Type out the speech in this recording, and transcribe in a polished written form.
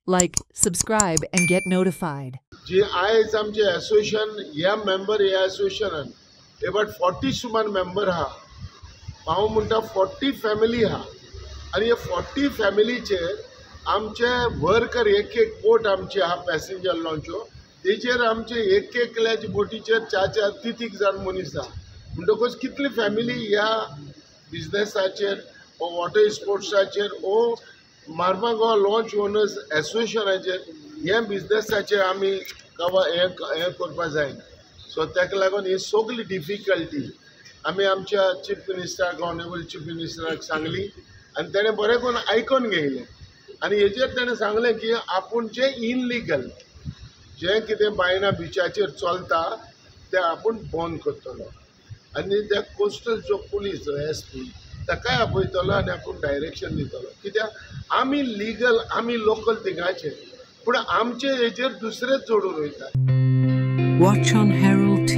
Like, subscribe, and get notified. जी आयज आमचे association ह्या मेंबर ह्या एसोसिएशनान अबाउट 40 सुमार मेंबर आहा हांव म्हणटा 40 फॅमिली आहा आनी हे 40 फॅमिलीचेर आमचे वर्कर एक एक बोट आमचे आहा पॅसेंजर लॉन्च्यो तेचेर आमचे एक एकल्याच्या बोटीचेर चार चार तीन जाण मनीस आहा म्हणटकच कितली फॅमिली ह्या बिजनेसाचेर ओ वॉटर स्पोर्ट्साचेर ओ मार्मागांव लॉन्च ओनर्स एसोसिएशनाचेर हे बिजनेसाचेर आमी हे करपा जायना सो ताका लागून ही सगळी डिफिकल्टी आमी आमच्या चीफ मिनिस्टराक ऑनरेबल चीफ मिनिस्टराक सांगली आनी ताणें बरें करून आयकून घेयलें आनी हेजेर ताणें सांगलें की आपूण जें इनलिगल जें कितें बायना बिचाचेर चलता तें आपूण बंद करतलो आनी त्या कोस्टल जो पुलीस जो SP ताकाय आपयतलो आनी आपूण डायरेक्शन दितलो कित्याक आमी लिगल आमी लोकल थिंगाचे पूण आमचे हेजेर दुसरेच जोडून वयता. Watch on Herald